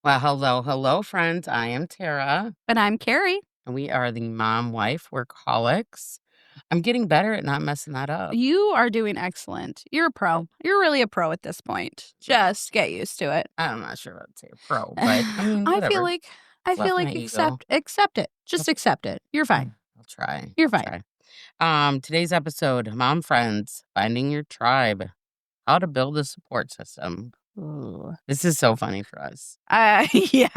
Well, hello, friends. I am Tara, And I'm Carrie. and we are the mom wife workaholics. I'm getting better at not messing that up. You are doing excellent. You're a pro. You're really a pro at this point. Just get used to it. I'm not sure I'd say a pro, but I mean, I feel whatever. like I feel Fluff my like ego. accept it. Just accept it. You're fine. I'll try. You're I'll fine. try. Today's episode, Mom Friends, Finding Your Tribe, How to Build a Support System. Ooh. This is so funny for us. Yeah.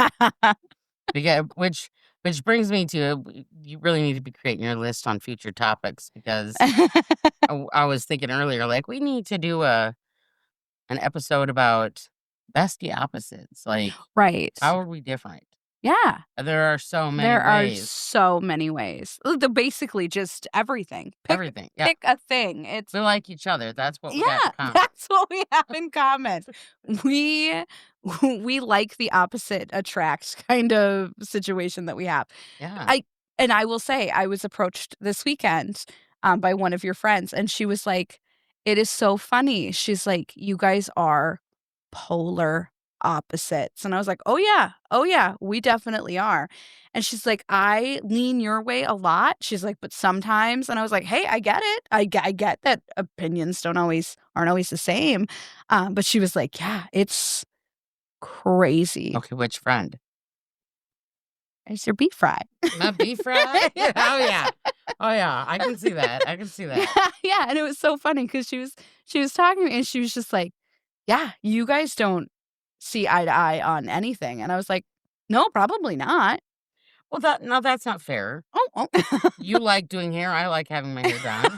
Which brings me to you really need to be creating your list on future topics because I was thinking earlier, like we need to do an episode about bestie opposites. Like, Right. how are we different? Yeah. There are so many There are ways. so many ways. The basically just everything. Everything. Yeah. Pick a thing. It's We like each other. That's what we got in common. that's what we have in common. We like the opposite attracts kind of situation that we have. Yeah. I will say I was approached this weekend by one of your friends, and she was like, "It is so funny." She's like, "You guys are polar opposites," and I was like, oh yeah, we definitely are." And she's like, "I lean your way a lot." She's like, "But sometimes," and I was like, "Hey, I get it. I get that opinions aren't always the same." But she was like, "Yeah, it's crazy." Okay, which friend? It's your beef fry. Not beef fry? Oh yeah. Oh yeah. I can see that. I can see that. Yeah, and it was so funny because she was talking to me and she was just like, "Yeah, you guys don't see eye to eye on anything." And I was like, "No, probably not." Well, that's not fair. Oh. You like doing hair. I like having my hair done.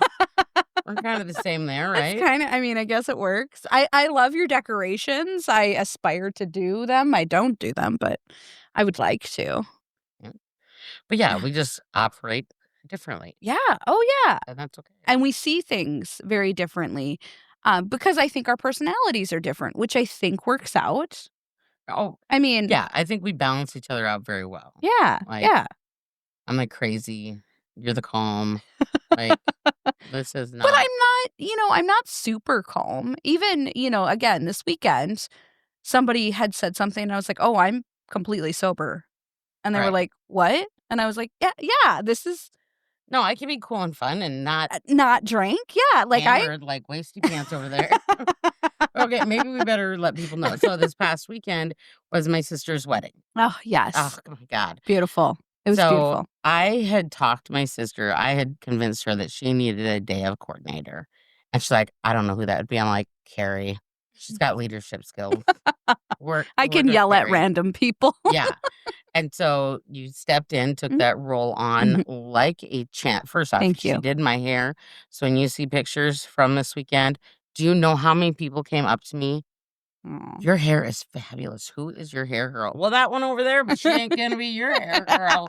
We're kind of the same there, That's right? kinda I mean, I guess it works. I love your decorations. I aspire to do them. I don't do them, but I would like to. Yeah. But yeah, we just operate differently, Yeah. Oh, yeah. and that's okay. And we see things very differently, because I think our personalities are different, which I think works out. Oh, I mean, yeah, I think we balance each other out very well. yeah, Like, yeah. I'm like crazy, you're the calm. Like, this is But not I'm not super calm. Even, again, this weekend, somebody had said something and I was like, "Oh, I'm completely sober." And they were right. like, "What?" And I was like, "Yeah, yeah, this is No, I can be cool and fun and not not drink." Yeah, like hammered like wasty pants over there. Okay, maybe we better let people know. So this past weekend was my sister's wedding. Oh, Oh yes. my God. Beautiful. It was So beautiful. I had talked to my sister. I had convinced her that she needed a day of coordinator. And she's like, I don't know who that would be. I'm like, Carrie. She's got leadership skills. I can Work with yell at Carrie. random people. Yeah. And so you stepped in, took Mhm. that role on Mhm. like a champ. First off, Thank she you. did my hair. So when you see pictures from this weekend, do you know how many people came up to me? Aw. Your hair is fabulous. Who is your hair girl? Well, that one over there, but she ain't gonna be your hair girl.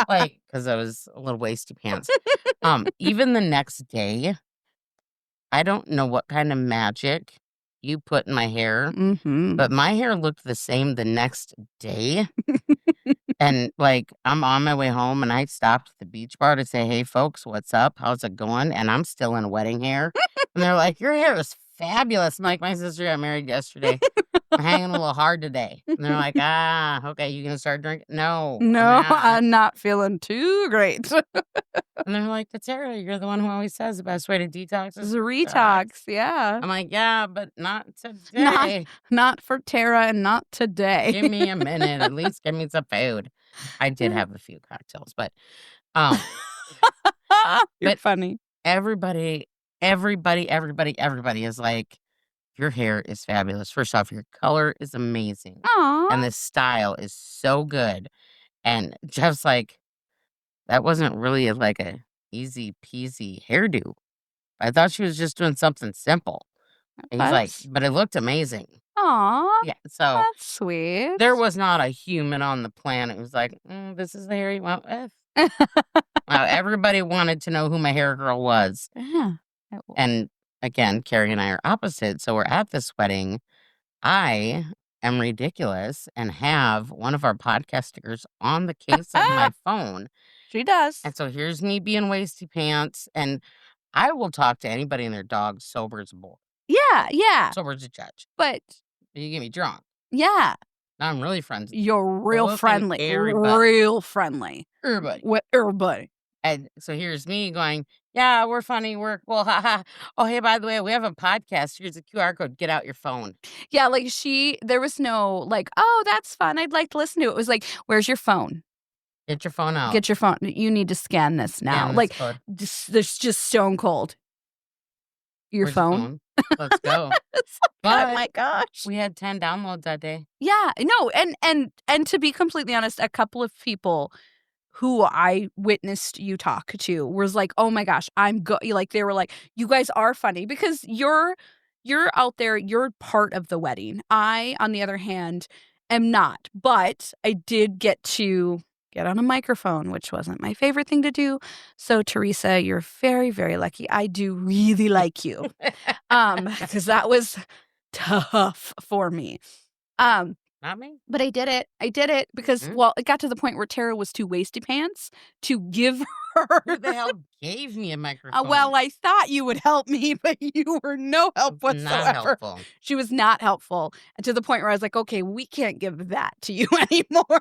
Like, because I was a little wasty pants. Even the next day, I don't know what kind of magic you put in my hair, Mhm. but my hair looked the same the next day. And like, I'm on my way home and I stopped at the beach bar to say, "Hey, folks, what's up? How's it going?" And I'm still in wedding hair. And they're like, "Your hair is fabulous." I'm like, "My sister got married yesterday. I'm hanging a little hard today." And they're like, okay, you gonna start drinking? No, I'm No, not. I'm not feeling too great. And they're like, "But Sarah, you're the one who always says the best way to detox It's is a detox." retox, yeah. I'm like, "Yeah, but not Not today. not for Tara and not today. Give me a minute. At least give me some food." I did have a few cocktails, um, You're but funny. everybody is like, "Your hair is fabulous. First off, your color is amazing, Aw. and the style is so good." And Jeff's like, "That wasn't really like a easy peasy hairdo. I thought she was just doing something simple." And he's like, That's "But it looked amazing." aw, Yeah, so that's sweet. there was not a human on the planet who was like, "This is the hair you went with." Everybody wanted to know who my hair girl was. Yeah. It w And again, Carrie and I are opposite, so we're at this wedding. I am ridiculous and have one of our podcast stickers on the case of my phone. She does. And so here's me being wasty pants, and I will talk to anybody and their dog sober as a bull, Yeah, yeah, sober as a judge. but You get me drunk. yeah, Now I'm really friends You're real both and friendly. everybody. Real friendly. Everybody. With everybody. And so here's me going, "Yeah, we're funny, we're cool, haha. Oh, hey, by the way, we have a podcast. Here's a QR code. Get out your phone. Yeah, like, there was no, like, "Oh, that's fun. I'd like to listen to it." It was like, "Where's your phone? Get your phone out. Get your phone. You need to scan this now." Scan this Like, code. there's just stone cold. Your Where's your phone? phone? Let's go." It's like, oh But my gosh. we had 10 downloads that day. Yeah, no, and to be completely honest, a couple of people who I witnessed you talk to was like, "Oh my gosh, like, they were like, "You guys are funny," because you're out there, you're part of the wedding. I, on the other hand, am not, but I did get to get on a microphone, which wasn't my favorite thing to do. So, Teresa, you're very, very lucky. I do really like you. Because that was tough for me. Not me. But I did it. I did it because, Mm. well, it got to the point where Tara was too wasty pants to give Who the her. hell gave me a microphone? Well, I thought you would help me, but you were no help It's not whatsoever. helpful. She was not helpful. And to the point where I was like, okay, we can't give that to you anymore.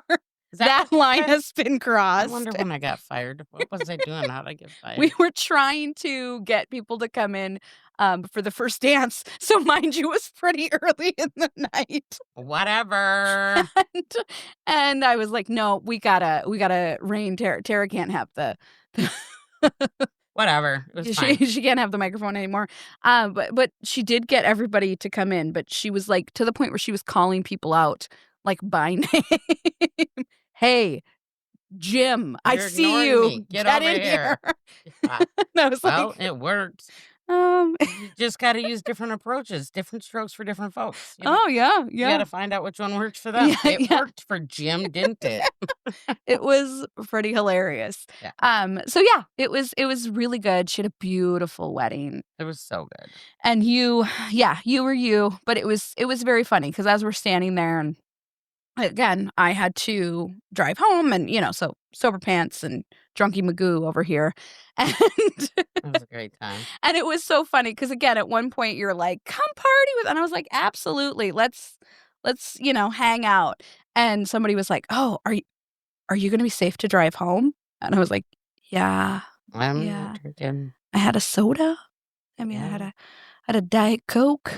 Is That what line I- has been I crossed. wonder when I got fired. What was I doing? How'd I get fired? We were trying to get people to come in for the first dance. So, mind you, it was pretty early in the night. Whatever. And I was like, no, we gotta rein Tara. Tara can't have the Whatever. It was fine. she can't have the microphone anymore. But she did get everybody to come in, but she was like to the point where she was calling people out like by name. Hey, Jim, I You're see ignoring you. me. Get over in here. And I was Well, like, it worked. um, You just got to use different approaches, different strokes for different folks. You know? oh yeah, You got yeah. to find out which one works for them. Yeah, It yeah. worked for Jim, didn't it? It was pretty hilarious. Yeah. So yeah, it was really good. She had a beautiful wedding. It was so good. And you were you, but it was very funny because as we're standing there, and again, I had to drive home, and so sober pants and drunky Magoo over here. And It was a great time. and it was so funny because again, at one point you're like, "Come party with," and I was like, "Absolutely. Let's hang out." And somebody was like, "Oh, are you going to be safe to drive home?" And I was like, "Yeah. I'm Yeah. drinking. I had a soda. I mean, I Yeah. had a Diet Coke.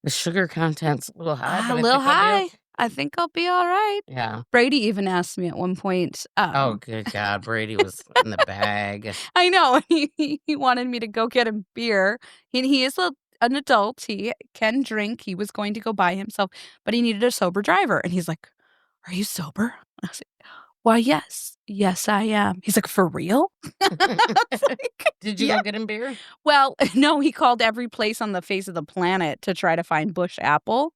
The sugar content's a little high. A but I little think I'll be high. okay. I think I'll be all right." Yeah. Brady even asked me at one point. Oh, good God. Brady was in the bag. I know. He wanted me to go get him beer. He is an adult. He can drink. He was going to go by himself, but he needed a sober driver. And he's like, "Are you sober?" I was like, "Why, yes. Yes, I am." He's like, "For real?" I was like, Did you "Yeah." go get him beer? Well, no, he called every place on the face of the planet to try to find Bush Apple,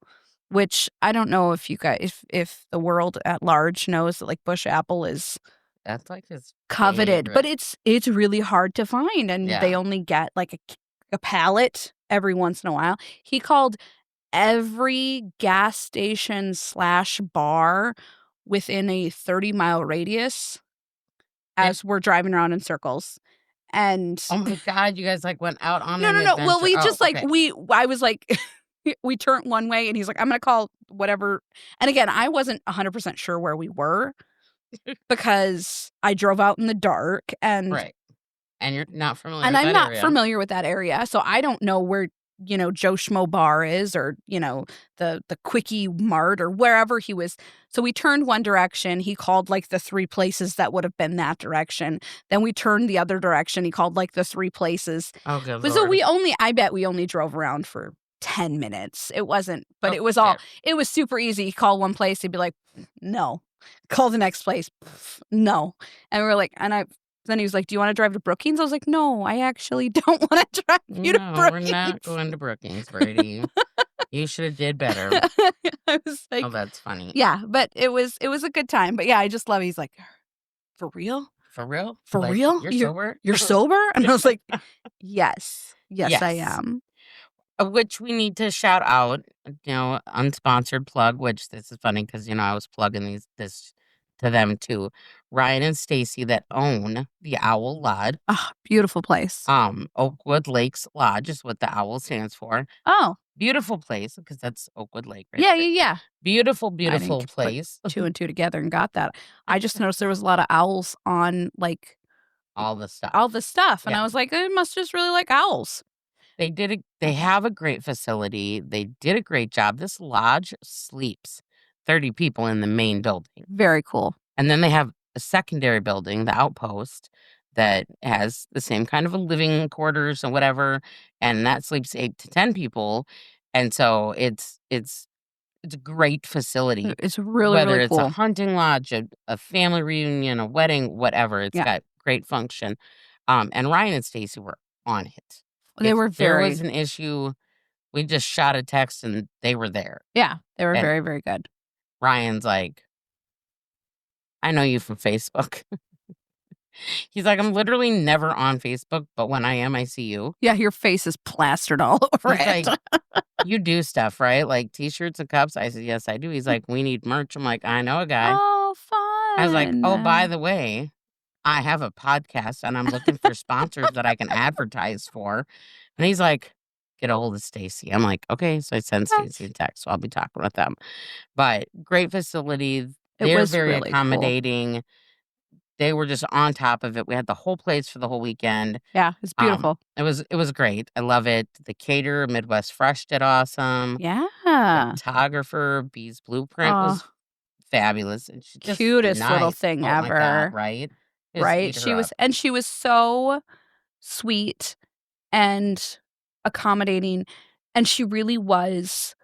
which I don't know if you guys, if the world at large knows that like Bush Apple is That's like his coveted, but favorite. it's really hard to find, and they Yeah. only get like a pallet every once in a while. He called every gas station / bar within a 30-mile radius as we're driving around in circles. And Oh my God, you guys like went out on no, an no, no. adventure. Well, we Oh, just like okay. I was like we turned one way and he's like, "I'm gonna call whatever." And again, I wasn't 100% sure where we were because I drove out in the dark and Right. And you're not familiar and with I'm that not area. familiar with that area. So I don't know where, Joe Schmo Bar is, or, the Quickie Mart or wherever he was. So we turned one direction. He called like the 3 places that would have been that direction. Then we turned the other direction. He called like the 3 places. Oh, good But so Lord. I bet we only drove around for 10 minutes. It wasn't, but Oh, it was all, shit. it was super easy. He'd call one place. He'd be like, "No." Call the next place. "No." And we were like, then he was like, "Do you want to drive to Brookings?" I was like, "No, I actually don't want to drive you to No, Brookings." we're not going to Brookings, Brady. You should have did better. I was like, Oh, that's funny. yeah, but it was a good time. But yeah, I just love it. He's like, "For real? For real? For Like, real? You're sober? You're sober?" And I was like, Yes, I Yes. am." Which we need to shout out, unsponsored plug, which this is funny because, I was plugging this to them too. Ryan and Stacy that own the Owl Lodge. Oh, beautiful place. Oakwood Lakes Lodge is what the owl stands for. Oh, Beautiful place because that's Oakwood Lake right Yeah, there. yeah, yeah. Beautiful, I beautiful didn't put place. 2 and 2 together and got that. I just noticed there was a lot of owls on, like, All the stuff. all the stuff, and Yeah. I was like, "They must just really like owls." They have a great facility. They did a great job. This lodge sleeps 30 people in the main building. Very cool. And then they have a secondary building, the outpost, that has the same kind of a living quarters and whatever, and that sleeps 8 to 10 people. And so it's a great facility. It's really, Whether really it's a cool. hunting lodge, a family reunion, a wedding, whatever, it's Yeah. got great function. And Ryan and Stacy were on it. They If were there very was an issue, we just shot a text and they were there. Yeah, they were And very, very good. Ryan's like, "I know you from Facebook." He's like, "I'm literally never on Facebook, but when I am, I see you." Yeah, your face is plastered all over He's it. like, "You do stuff, right? Like T-shirts and cups?" I said, "Yes, I do." He's like, "We need merch." I'm like, "I know a guy." Oh, I was like, "Oh, by fun. the way, I have a podcast and I'm looking for sponsors that I can advertise for." And he's like, "Get a hold of Stacy." I'm like, "Okay." So I sent Stacy a text. So I'll be talking with them. But great facility. It They're was very really cool. accommodating. They were just on top of it. We had the whole place for the whole weekend. Yeah, it's beautiful. It was great. I love it. The caterer, Midwest Fresh, did awesome. Yeah. Photographer, Bee's Blueprint was Oh, fabulous, and she's just cutest little nice. thing Oh my ever. god, right? Just Right? eat her She was up. and she was so sweet and accommodating, and she really was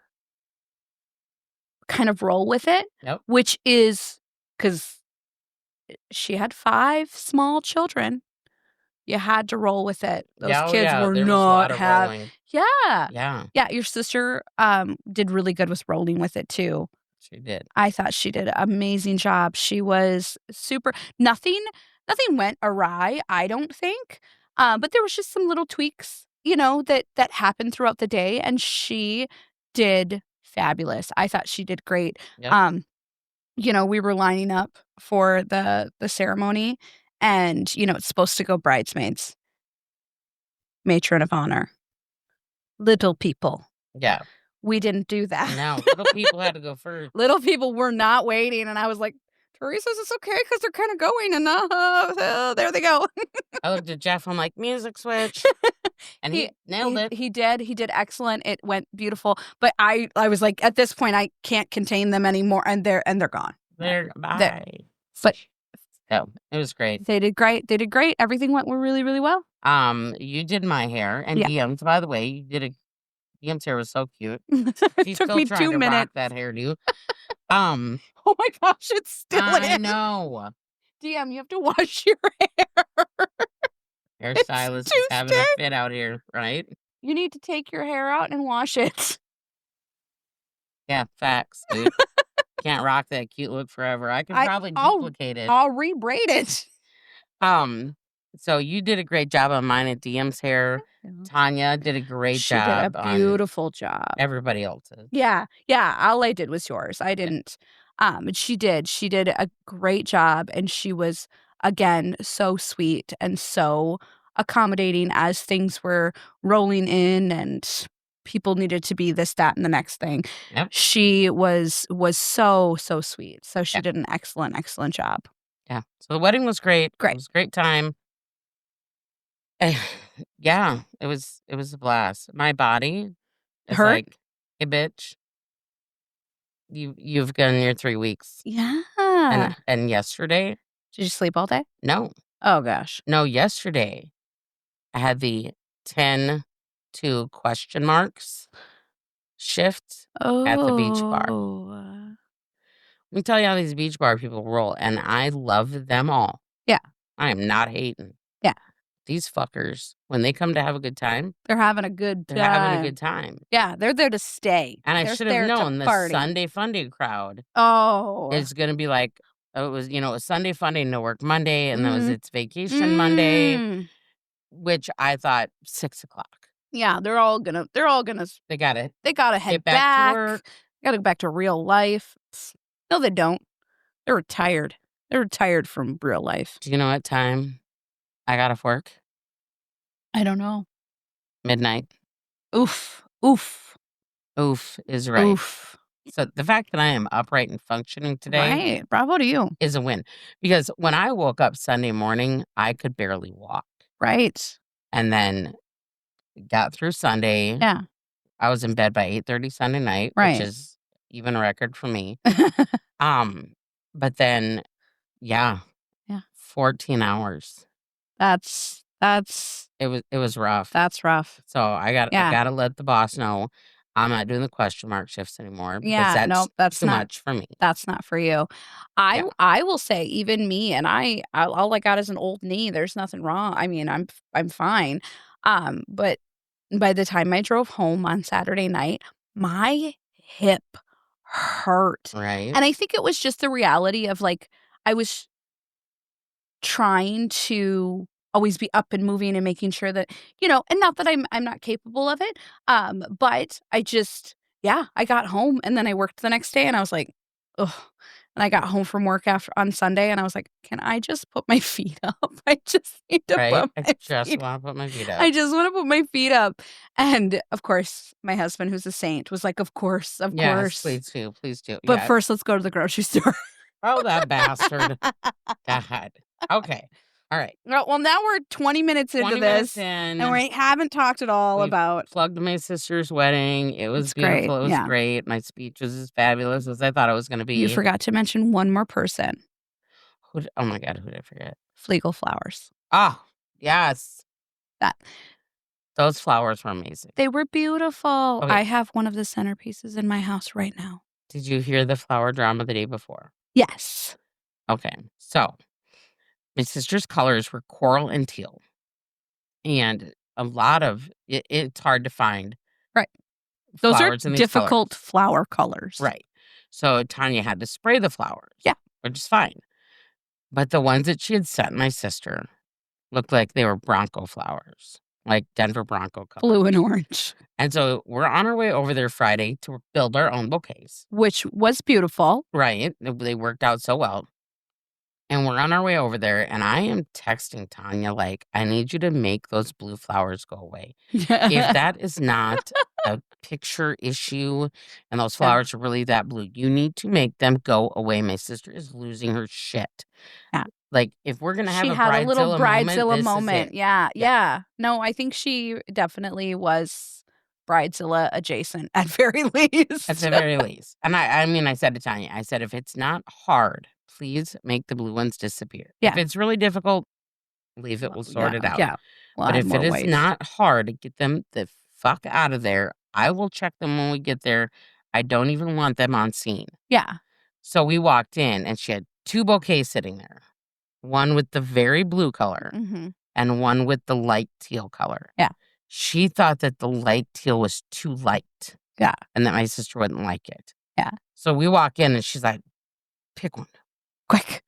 kind of roll with it, Yep. which is 'cause she had 5 small children. You had to roll with it. Those Yeah, oh kids yeah, were there was a lot not of have rolling. Yeah. Yeah, Yeah, your sister, did really good with rolling with it too. she did. I thought she did an amazing job. She was super nothing went awry, I don't think, but there was just some little tweaks, that happened throughout the day, and she did fabulous. I thought she did great. Yep. We were lining up for the ceremony, and, it's supposed to go bridesmaids, matron of honor, little people. Yeah. We didn't do that. No, little people had to go first. Little people were not waiting, and I was like, "Teresa, is this okay? Because they're kinda going, and, there they go." I looked at Jeff, I'm like, "Music switch." And he nailed it. He did excellent, it went beautiful, but I was like, at this point, I can't contain them anymore, and they're gone. There, There. bye. But No, it was great. they did great, everything went really, really well. You did my hair and Yeah. DM's, by the way, DM's hair was so cute. It She's took still me trying 2 to rock minutes. that hairdo. Um, Oh my gosh, it's still I in. know. DM, you have to wash your hair. Hairstylist is too having a stiff. fit out here, right? You need to take your hair out and wash it. Yeah, facts, dude. Can't rock that cute look forever. I could probably duplicate it. I'll rebraid it. So you did a great job on mine at DM's hair. Tanya did a great She job did a on beautiful job. everybody else's. Yeah, all I did was yours. I didn't, and she did a great job, and she was, again, so sweet and so accommodating as things were rolling in and people needed to be this, that, and the next thing. Yep. She was so, so sweet. So she Yeah. did an excellent, excellent job. Yeah. So the wedding was great. Great. It was a great time. Yeah, it was a blast. My body is Hurt? like, "Hey, bitch, you've gone your 3 weeks." Yeah. And yesterday Did you sleep all day? no, Oh gosh. no, yesterday, I had the 10 to question marks shift at the beach bar. Oh. Let me tell you how these beach bar people roll, and I love them all. Yeah. I am not hating. Yeah. These fuckers, when they come to have a good time, They're having a good time. they're having a good time. Yeah, they're there to stay. And I They're should have there to known the party. Sunday Funday crowd Oh. is gonna be like, it was, it was Sunday Funday, no work Monday, and then was it's vacation Monday, Mm. which I thought 6:00. Yeah, they're all gonna They gotta they gotta head get back to work. Gotta go back to real life. No, they don't. They're retired. They're retired from real life. Do you know what time I got off work? I don't know. Midnight. Oof. Oof. Oof is right. Oof. So the fact that I am upright and functioning today Right. Bravo to you. is a win. Because when I woke up Sunday morning, I could barely walk. Right. And then got through Sunday. Yeah. I was in bed by 8:30 Sunday night, which Right. is even a record for me. But then, yeah, Yeah. 14 hours. That's It was rough. that's rough. So I Yeah. gotta let the boss know I'm not doing the question mark shifts anymore because Yeah, no, that's too not much for me. that's not for you. Yeah. I will say even me and all I got is an old knee. There's nothing wrong. I mean, I'm fine. But by the time I drove home on Saturday night, my hip hurt. Right. And I think it was just the reality of like I was trying to always be up and moving and making sure that, and not that I'm not capable of it, but I just I got home and then I worked the next day and I was like, "Ugh." And I got home from work after on Sunday and I was like, "Can I just put my feet up? I just need to Right. put I my just feet want to put my feet up. I just wanna put my feet up." And, of course, my husband, who's a saint, was like, of Yes, course. please do. Please do. But Yeah. first, let's go to the grocery store." Oh, that bastard. God. Okay. All right. Well, now we're 20 minutes into 20 this, minutes in. and we haven't talked at all We've about plugged my sister's wedding. It was It's great, beautiful. It was yeah. great. My speech was as fabulous as I thought it was going to be. You forgot to mention one more person, Oh my God, who did I forget? Flegel Flowers. Ah, yes. That Those flowers were amazing. They were beautiful. Okay. I have one of the centerpieces in my house right now. Did you hear the flower drama the day before? Yes. Okay. So my sister's colors were coral and teal. And a lot of it's hard to find Right. Those are flowers in these difficult colors. flower colors. Right. So Tanya had to spray the flowers. Yeah. Which is fine. But the ones that she had sent my sister looked like they were Bronco flowers, like Denver Bronco colors. Blue and orange. And so we're on our way over there Friday to build our own bouquets. Which was beautiful. Right. They worked out so well. And we're on our way over there, and I am texting Tanya, like, I need you to make those blue flowers go away. If that is not a picture issue and those flowers are really that blue, you need to make them go away. My sister is losing her shit. Yeah. Like, if we're going to have She a had a little bridezilla this moment. is it. Yeah. No, I think she definitely was bridezilla adjacent at very least. At the very least. And I mean, I said to Tanya, I said, if it's not hard, please make the blue ones disappear. Yeah. If it's really difficult, leave it. We'll sort it out. Yeah. But if it is not hard, get them the fuck out of there. I will check them when we get there. I don't even want them on scene. Yeah. So we walked in and she had 2 bouquets sitting there. One with the very blue color and one with the light teal color. Yeah. She thought that the light teal was too light. Yeah. And that my sister wouldn't like it. Yeah. So we walk in and she's like, pick one. Quick.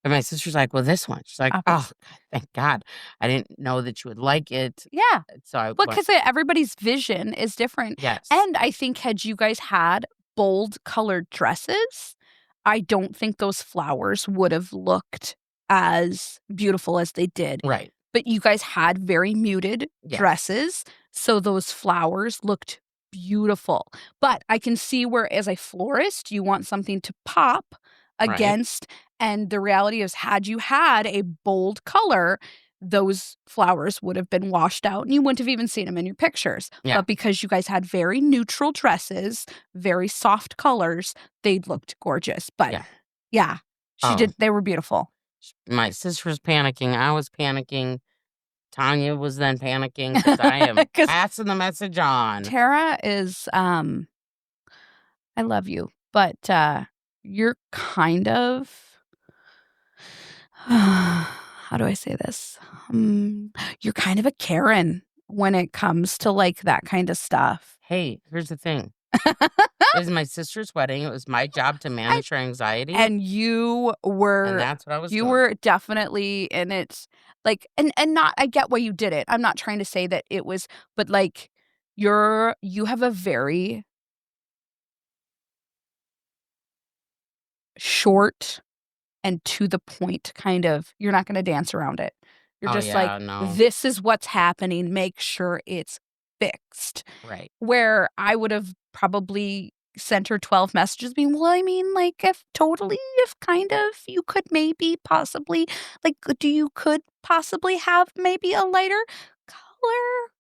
And my sister's like, well, this one. She's like, oh, God, thank God. I didn't know that you would like it. Yeah. So because everybody's vision is different. Yes. And I think had you guys had bold colored dresses, I don't think those flowers would have looked as beautiful as they did. Right. But you guys had very muted dresses, so those flowers looked beautiful. But I can see where, as a florist, you want something to pop against. And the reality is, had you had a bold color, those flowers would have been washed out and you wouldn't have even seen them in your pictures. Yeah. But because you guys had very neutral dresses, very soft colors, they looked gorgeous. But she did. They were beautiful. My sister was panicking. I was panicking. Tanya was then panicking because I am passing the message on. Tara is, I love you, but you're kind of, how do I say this? You're kind of a Karen when it comes to like that kind of stuff. Hey, here's the thing. It was my sister's wedding. It was my job to manage her anxiety. And you were, and that's what I was you doing. were definitely in it. Like, and not, I get why you did it. I'm not trying to say that it was, but like, you have a very short and to the point kind of, you're not going to dance around it. You're just like, this is what's happening. Make sure it's fixed. Right. Where I would have probably sent her 12 messages being, well, I mean, like, if kind of, you could maybe possibly, like, could possibly have maybe a lighter color.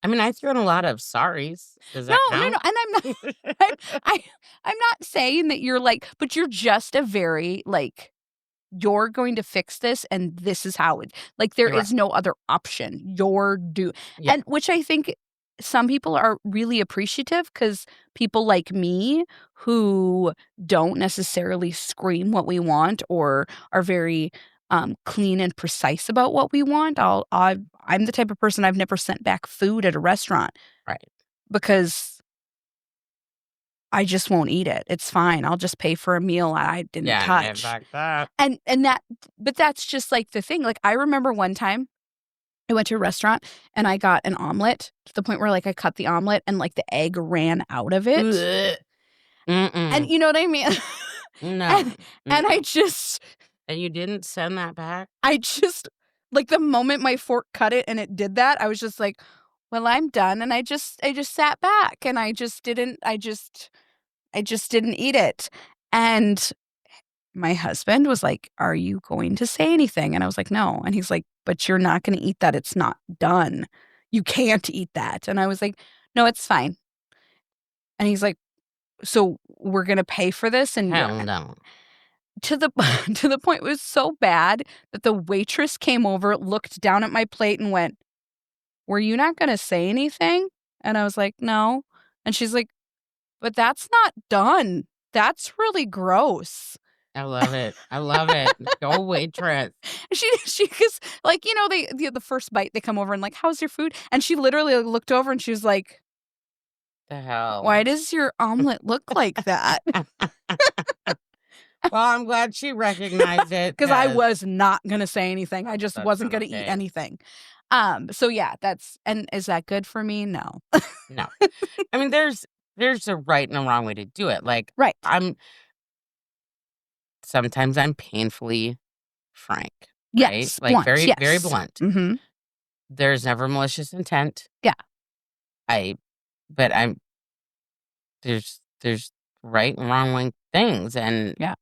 I mean, I threw in a lot of sorries. Does No, that no, no, count? and I'm not I'm not saying that you're like, but you're just a very, like, you're going to fix this and this is how it, like, there You're right. is no other option. Yeah. And which I think some people are really appreciative, because people like me who don't necessarily scream what we want or are very clean and precise about what we want. I'm the type of person, I've never sent back food at a restaurant Right. because I just won't eat it. It's fine. I'll just pay for a meal I didn't Yeah. In touch. fact, that. And but that's just, like, the thing. Like, I remember one time I went to a restaurant and I got an omelet to the point where, like, I cut the omelet and, like, the egg ran out of it. Ugh. And you know what I mean? No. And No. And you didn't send that back? I just, like, the moment my fork cut it and it did that, I was just like, "Well, I'm done." And I just sat back and I just didn't eat it. And my husband was like, "Are you going to say anything?" And I was like, "No." And he's like, "But you're not gonna eat that. It's not done. You can't eat that." And I was like, "No, it's fine." And he's like, "So we're gonna pay for this?" And Hell no. to the to the point, it was so bad that the waitress came over, looked down at my plate and went, "Were you not gonna say anything?" And I was like, "No." And she's like, "But that's not done. That's really gross." I love it. I love it. Go waitress. She 'cause, like, the first bite, they come over and like, "How's your food?" And she literally, like, looked over and she was like, The hell. "Why does your omelet look like that?" Well, I'm glad she recognized it Because I was not gonna say anything. I just that's wasn't not gonna eat okay. anything. So yeah, and is that good for me? No. No. I mean, there's a right and a wrong way to do it. Like, Right. sometimes I'm painfully frank, right? Yes, Like, blunt, very, very yes. blunt. Mhm. There's never malicious intent. Yeah. But there's right and wrong things, and Yeah.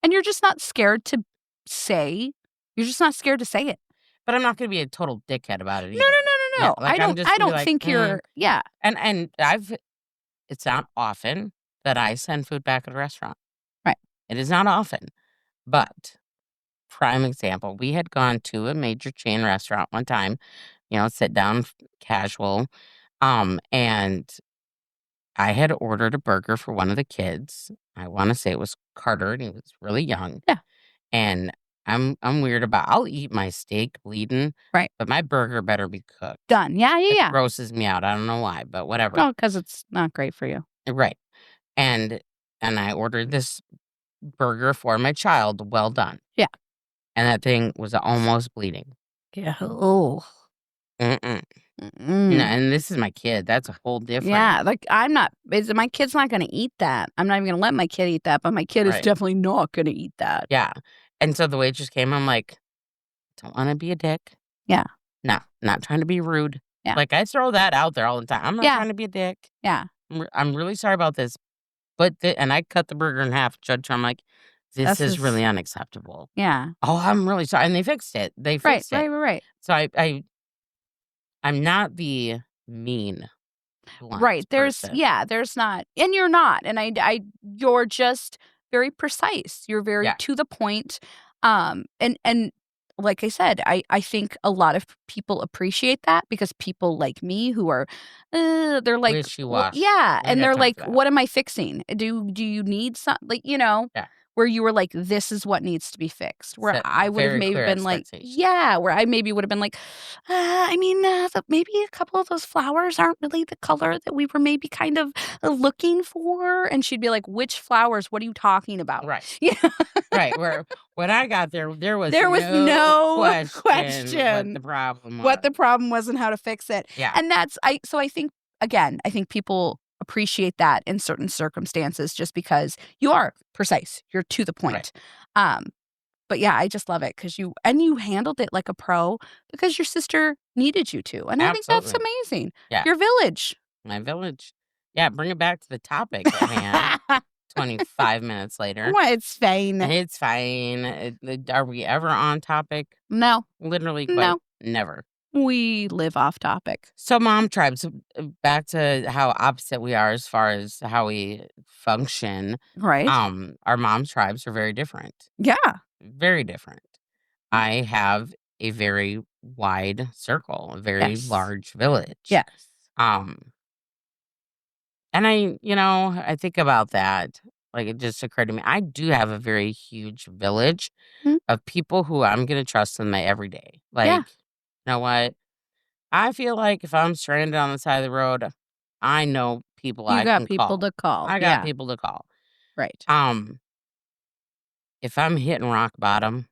And you're just not scared to say you're just not scared to say it. but I'm not gonna be a total dickhead about it No, no, either. no, no, Yeah, no. like, I'm just I gonna be don't like, think you're yeah. and it's not often that I send food back at a restaurant. Right. It is not often, but prime example, we had gone to a major chain restaurant one time, sit down, casual, and I had ordered a burger for one of the kids. I wanna say it was Carter, and he was really young. Yeah. And I'm weird about I'll eat my steak bleeding, Right. but my burger better be cooked. Done. Yeah, yeah, It yeah. grosses me out. I don't know why, but whatever. Oh, 'cause it's not great for you. Right. And I ordered this burger for my child, well done. Yeah. And that thing was almost bleeding. Yeah. Oh. Mm-mm. No, Mm. and this is my kid. That's a whole different. Yeah, like, my kid's not gonna eat that. I'm not even gonna let my kid eat that, but my kid is Right. definitely not gonna eat that. Yeah. And so the waitress came. I'm like, don't want to be a dick. Yeah. No, not trying to be rude. Yeah. Like, I throw that out there all the time. I'm not Yeah. trying to be a dick. Yeah. I'm really sorry about this. But and I cut the burger in half. Judge, I'm like, this is really unacceptable. Yeah. Oh, I'm really sorry. And they fixed it. They Right, fixed it. right. So I'm not the mean, blunt Right. There's person. there's not, and you're not. And you're just very precise. You're very Yeah. to the point. And like I said, I think a lot of people appreciate that, because people like me who are, they're like, Wishy-washy. yeah, I and got they're time like, for that. what am I fixing? Do you need some, like, Yeah. where you were like, this is what needs to be fixed. Where Set I would have very maybe clear been like, expectations. yeah, where I maybe would have been like, maybe a couple of those flowers aren't really the color that we were maybe kind of looking for. And she'd be like, which flowers? What are you talking about? Right. Yeah. Right. Where when I got there was no question what the problem was. What the problem was and how to fix it. Yeah. And I think, again, I think people appreciate that in certain circumstances, just because you are precise. You're to the point. Right. But yeah, I just love it because you handled it like a pro because your sister needed you to. And I think that's Absolutely. amazing. Yeah. Your village. My village. Yeah, bring it back to the topic at hand. 25 minutes later. Well, it's fine. It's fine. Are we ever on topic? No, Literally, quite no, never. we live off topic. So, mom tribes, back to how opposite we are as far as how we function. Right? Our mom tribes are very different. Yeah. Very different. I have a very wide circle, a very Yes. large village. Yes. And I think about that. Like, it just occurred to me, I do have a very huge village Mhm. of people who I'm going to trust in my everyday. Like, Yeah. you know what? I feel like if I'm stranded on the side of the road, I know people You I got can people call. to call. I got Yeah. people to call. Right. If I'm hitting rock bottom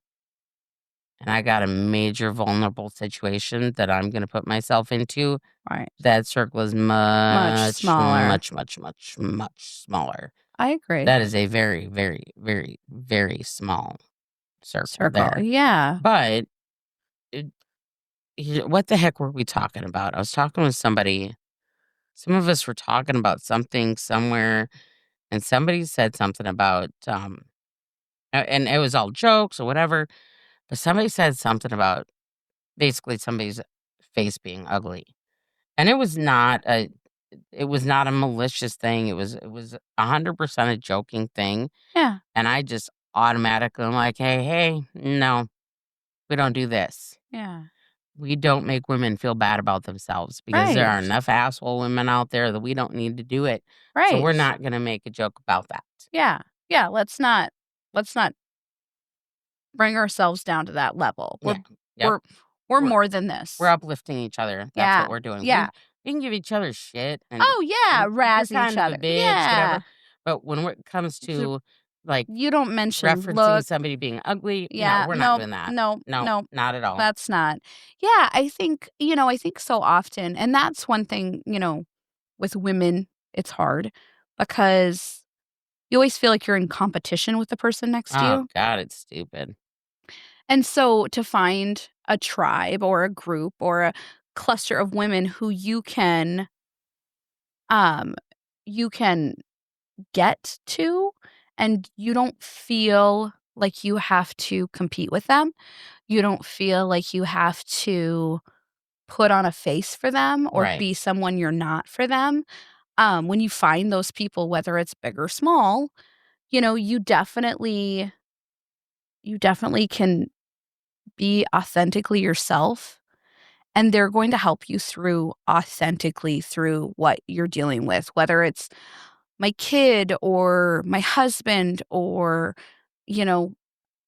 and I got a major vulnerable situation that I'm going to put myself into, Right. that circle is much smaller. much, much, much, much smaller. I agree. That is a very, very, very, very small circle there. Yeah. But what the heck were we talking about? I was talking with somebody. Some of us were talking about something somewhere, and somebody said something about, and it was all jokes or whatever, but somebody said something about basically somebody's face being ugly. And it was not a malicious thing. It was 100% a joking thing. Yeah. And I just automatically am like, hey, no, we don't do this. Yeah. We don't make women feel bad about themselves because there are Right. enough asshole women out there that we don't need to do it. Right. So we're not going to make a joke about that. Yeah. Yeah. Let's not bring ourselves down to that level. Yeah. Yep. We're more than this. We're uplifting each other. That's what we're doing. Yeah. We can give each other shit. And Oh yeah, we're razz kind each of other. a bitch, Yeah. whatever. But when it comes to like You don't mention referencing look. somebody being ugly, Yeah. no, we're not doing that. No. Not at all. That's not. Yeah, I think so often, and that's one thing, with women, it's hard because you always feel like you're in competition with the person next to Oh you. God, it's stupid. And so to find a tribe or a group or a cluster of women who you can get to and you don't feel like you have to compete with them. You don't feel like you have to put on a face for them or Right. be someone you're not for them. When you find those people, whether it's big or small, you definitely can be authentically yourself, and they're going to help you authentically through what you're dealing with, whether it's my kid or my husband or,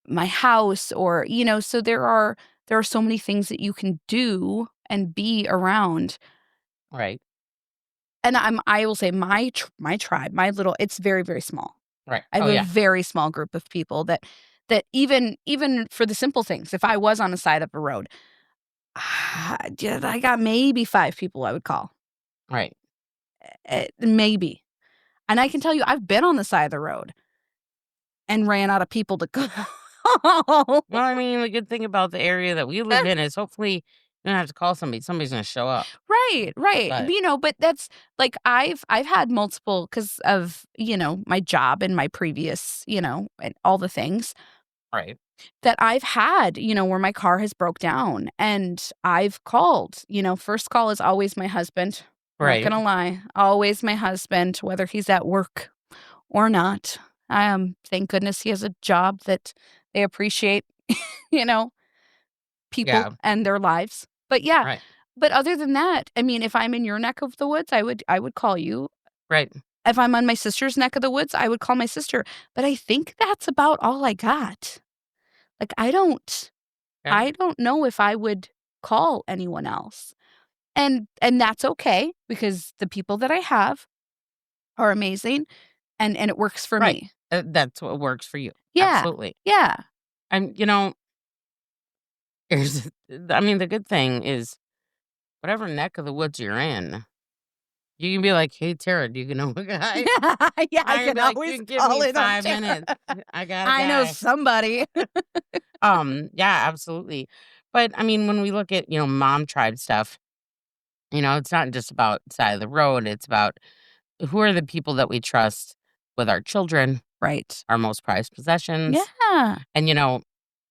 my house or, so there are so many things that you can do and be around. Right. And I will say my tribe, my little, it's very, very small. Right. I have Oh a yeah. very small group of people that even for the simple things, if I was on the side of a road, I got maybe 5 people I would call. Right. Maybe. And I can tell you, I've been on the side of the road and ran out of people to call. Well, I mean, the good thing about the area that we live in is hopefully you don't have to call somebody. Somebody's going to show up. Right. But But that's like I've had multiple because of, my job and my previous, and all the things right. that I've had, where my car has broke down and I've called. First call is always my husband. Right. Not gonna lie, always my husband, whether he's at work or not. Thank goodness he has a job that they appreciate, people Yeah. and their lives. But yeah, Right. but other than that, I mean, if I'm in your neck of the woods, I would call you. Right. If I'm on my sister's neck of the woods, I would call my sister. But I think that's about all I got. Like I don't know if I would call anyone else. And that's okay because the people that I have are amazing and it works for Right. me. That's what works for you. Yeah. Absolutely. Yeah. And the good thing is whatever neck of the woods you're in, You can be like, "Hey, Tara, do you know a guy?" Yeah, I I'm gonna can be like, always "You give call me it on 5 Tara. minutes. I got a I know guy." somebody. Yeah, absolutely. But, I mean, when we look at, mom tribe stuff, it's not just about side of the road, it's about who are the people that we trust with our children, Right. our most prized possessions. Yeah. And,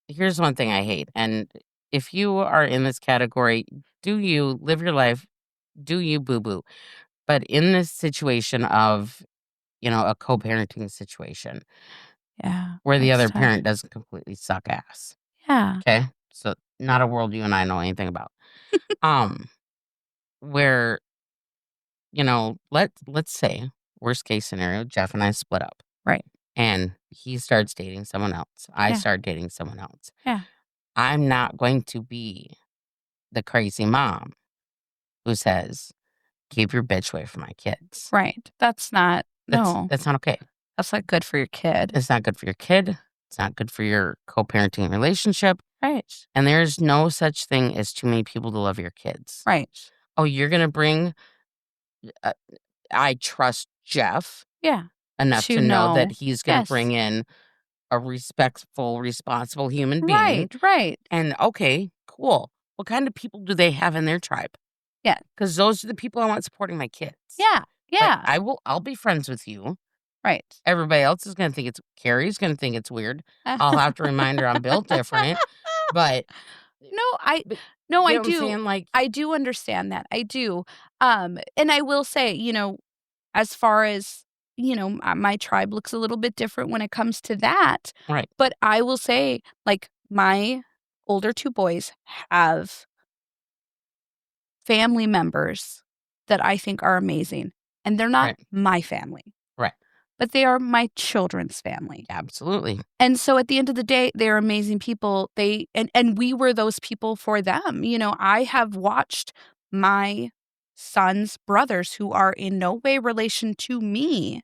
here's one thing I hate, and if you are in this category, do you live your life, do you boo-boo. But in this situation of, a co-parenting situation Yeah. where the That's other tough. parent doesn't completely suck ass, Yeah. okay? So, not a world you and I know anything about. Um, where, let's say, worst case scenario, Jeff and I split up, Right. and he starts dating someone else. I Yeah. start dating someone else. Yeah. I'm not going to be the crazy mom who says, "Keep your bitch away from my kids." Right. That's not no. That's not okay. That's not good for your kid. It's not good for your kid. It's not good for your co-parenting relationship. Right. And there's no such thing as too many people to love your kids. Right. Oh, you're gonna bring. Uh, I trust Jeff Yeah. enough To to know that know. he's gonna Yes. bring in a respectful, responsible human being. Right. Right. And okay, cool. What kind of people do they have in their tribe? Yeah. Because those are the people I want supporting my kids. Yeah. Like, Yeah. I'll be friends with you. Right. Everybody else is gonna think Carrie's gonna think it's weird. I'll have to remind her I'm built different. But No, I but no, you I know what I'm do. saying? Like, I do understand that. I do. And I will say, as far as, my tribe looks a little bit different when it comes to that. right, But I will say, like, my older 2 boys have family members that I think are amazing, and they're not right, my family, right. but they are my children's family. Absolutely. And so at the end of the day, they're amazing people. And we were those people for them. I have watched my son's brothers who are in no way relation to me,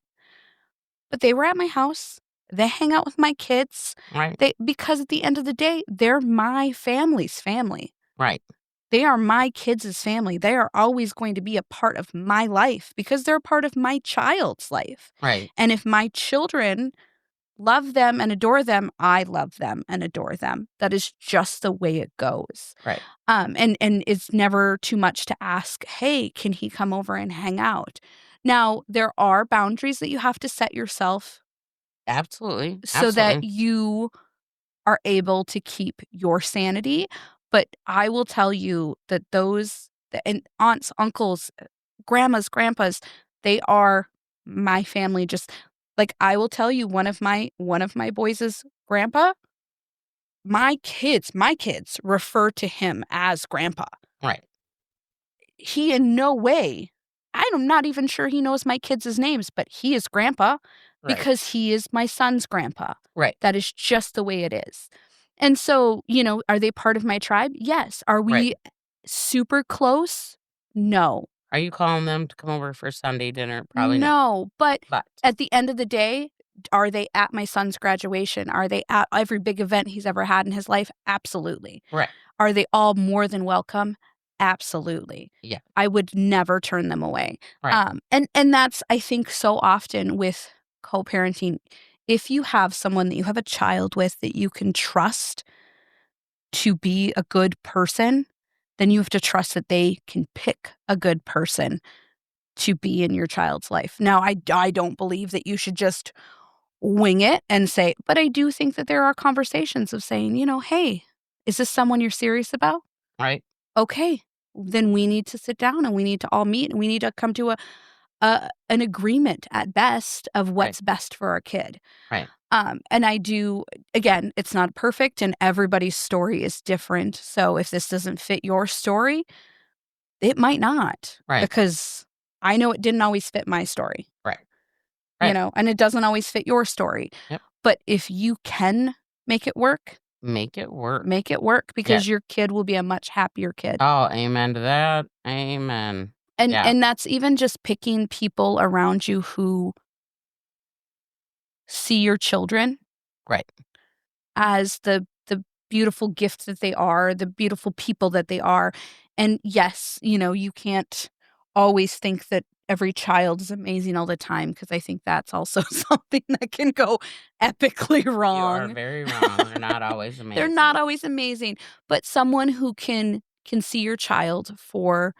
but they were at my house. They hang out with my kids. Right, Because at the end of the day, they're my family's family. right, They are my kids' family. They are always going to be a part of my life because they're a part of my child's life. right, And if my children love them and adore them, I love them and adore them. That is just the way it goes. right. And it's never too much to ask, hey, can he come over and hang out? Now, there are boundaries that you have to set yourself Absolutely, so that absolutely. you are able to keep your sanity. But I will tell you that and aunts, uncles, grandmas, grandpas, they are my family. Just like I will tell you, one of my boys' grandpa, my kids refer to him as grandpa. Right, He in no way, I'm not even sure he knows my kids' names, but he is grandpa right, because he is my son's grandpa. right, That is just the way it is. And so, are they part of my tribe? Yes. Are right. we super close? No. Are you calling them to come over for Sunday dinner? Probably not. No. But But at the end of the day, are they at my son's graduation? Are they at every big event he's ever had in his life? Absolutely. right, Are they all more than welcome? Absolutely. yeah, I would never turn them away. right, And that's, I think, so often with co-parenting. If you have someone that you have a child with that you can trust to be a good person, then you have to trust that they can pick a good person to be in your child's life. Now, I don't believe that you should just wing it and say, but I do think that there are conversations of saying, hey, is this someone you're serious about? right, Okay, then we need to sit down and we need to all meet and we need to come to an agreement at best of right, what's best for our kid. right, And I do, again, it's not perfect and everybody's story is different. So if this doesn't fit your story, it might not right, because I know it didn't always fit my story, right, right. and it doesn't always fit your story. Yep. But if you can make it work Make it work. Yeah. because your kid will be a much happier kid. Oh, amen to that. Amen. And Yeah, and that's even just picking people around you who see your children right, as the beautiful gift that they are, the beautiful people that they are. And yes, you can't always think that every child is amazing all the time, because I think that's also something that can go epically You are wrong. very wrong. They're not always They're not amazing. always amazing, but someone who can see your child for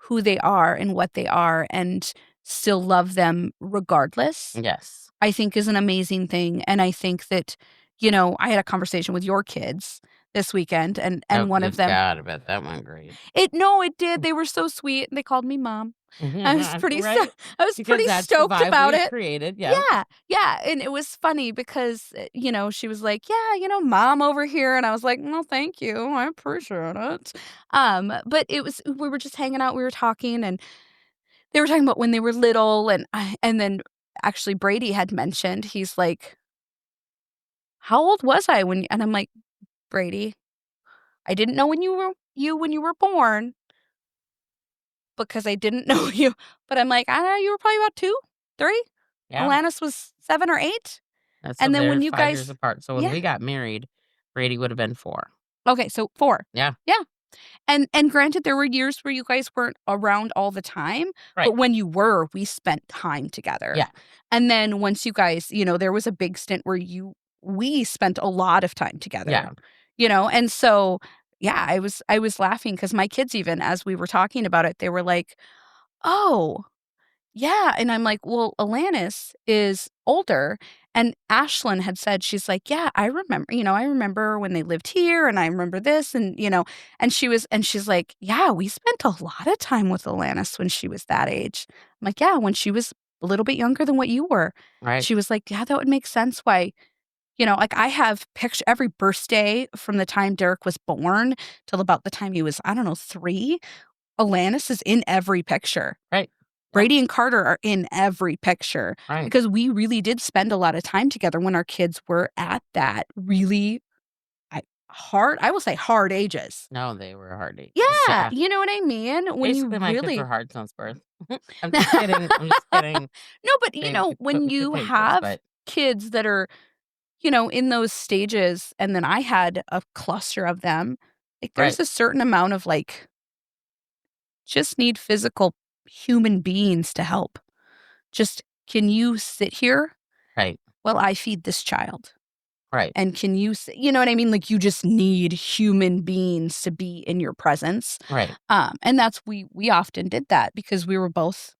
who they are and what they are and still love them regardless, Yes. I think is an amazing thing. And I think that, I had a conversation with your kids this weekend, and Oh, one of good them, God, I bet that went great. it did. They were so sweet, and they called me mom. I was pretty Right? I was Because pretty that's the stoked vibe about we've it. created. Yeah. Yeah, yeah, and it was funny because, she was like, "Yeah, mom over here," and I was like, "Well, thank you, I appreciate it." But we were just hanging out, we were talking, and they were talking about when they were little, and then actually Brady had mentioned, he's like, "How old was I when," and I'm like, "Brady, I didn't know when you were born because I didn't know you," but I'm like, "I don't know, you were probably about 2, 3? Yeah. Alanis was 7 or 8?" That's so And then they're when you 5 years guys apart. So when Yeah. we got married, Brady would have been 4. Okay, so 4. Yeah. Yeah. And granted, there were years where you guys weren't around all the time, Right. but when you were, we spent time together. Yeah. And then once you guys, there was a big stint where we spent a lot of time Yeah. together. And so yeah, I was laughing because my kids, even as we were talking about it, they were like, "Oh, yeah," and I'm like, "Well, Alanis is older," and Ashlyn had said, she's like, "Yeah, I remember when they lived here, and I remember this," and she's like, "Yeah, we spent a lot of time with Alanis when she was that age." I'm like, "Yeah, when she was a little bit younger than what you were." Right. She was like, "Yeah, that would make sense why," like, I have picture every birthday from the time Derek was born till about the time he was, I don't know, 3, Alanis is in every picture. Right. Yeah. Brady and Carter are in every picture Right. because we really did spend a lot of time together when our kids were at that really I will say hard ages. No, they were hard ages. Yeah, Yeah. you know what I mean? When you Basically, my kids were really hard since birth. I'm just kidding. I'm just kidding. No, but, They could put when me through you paces, have but kids that are, in those stages, and then I had a cluster of them, like, right. there's a certain amount of, like, just need physical human beings to help. Just, "Can you sit here Right. while I feed this child?" Right. And can you you know what I mean? Like, you just need human beings to be in your presence. Right. And that's we often did that because we were both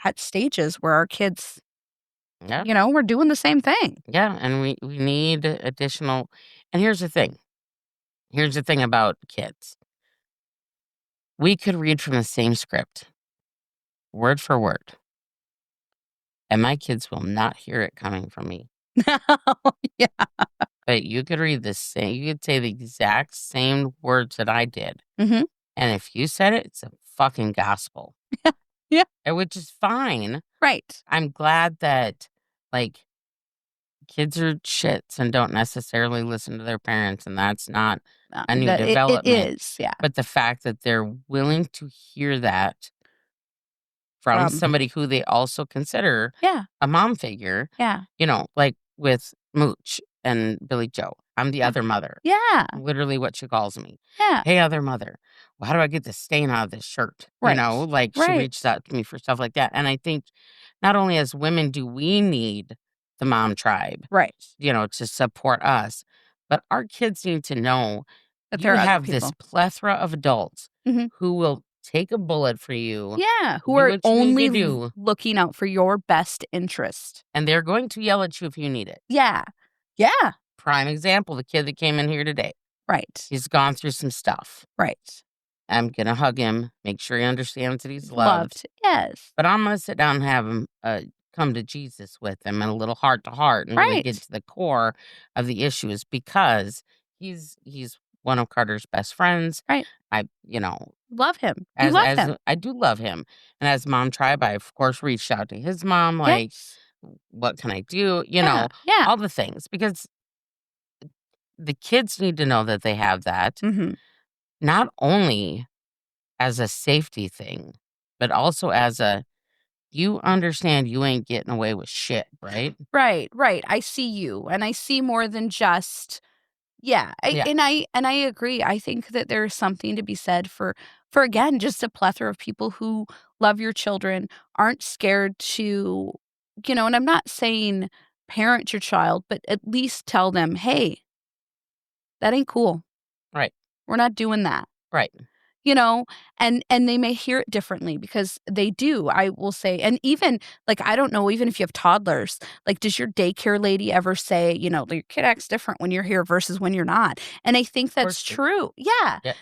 at stages where our kids, Yeah. were doing the same thing. Yeah. And we need additional. And here's the thing. Here's the thing about kids. We could read from the same script, word for word, and my kids will not hear it coming from me. Yeah. But you could read the same. You could say the exact same words that I did, Mhm. and if you said it, it's a fucking gospel. Yeah. Which is fine. Right. I'm glad that, like, kids are shits and don't necessarily listen to their parents, and that's not a new That it development. is, yeah. But the fact that they're willing to hear that from From somebody who they also consider Yeah. a mom figure, Yeah. like with Mooch and Billy Joe. I'm the Yeah. other mother. Yeah. Literally what she calls me. Yeah. Hey, other mother, how do I get the stain out of this shirt? Right. Like she Right. reaches out to me for stuff like that. And I think not only as women do we need the mom tribe, Right. to support us, but our kids need to know That you there are other have this people. plethora of adults Mhm. who will take a bullet for you, Yeah, who do are what you need only to do, looking out for your best interest. and they're going to yell at you if you need it. Yeah. Yeah. Prime example, the kid that came in here today. Right. He's gone through some stuff. Right. I'm going to hug him, make sure he understands that he's loved. Yes. But I'm going to sit down and have him come to Jesus with him and a little heart to heart and really get Right. to the core of the issues because he's one of Carter's best friends. Right. Love him. You love him. I do love him. And as mom tribe, I of course reached out to his mom, like, Yes. what can I do? Yeah. Yeah. All the things because the kids need to know that they have that, Mhm. not only as a safety thing, but also as you understand you ain't getting away with shit, right? Right, right. I see you, and I see more than just. Yeah, Yeah. and I agree. I think that there's something to be said for for, again, just a plethora of people who love your children, aren't scared to, and I'm not saying parent your child, but at least tell them, "Hey, that ain't cool. Right. We're not doing that." Right. You know, and they may hear it differently because they do, I will say. And even, like, I don't know, even if you have toddlers, like, does your daycare lady ever say, "Your kid acts different when you're here versus when you're not?" And I think Of course that's they do. true. Yeah. Yeah.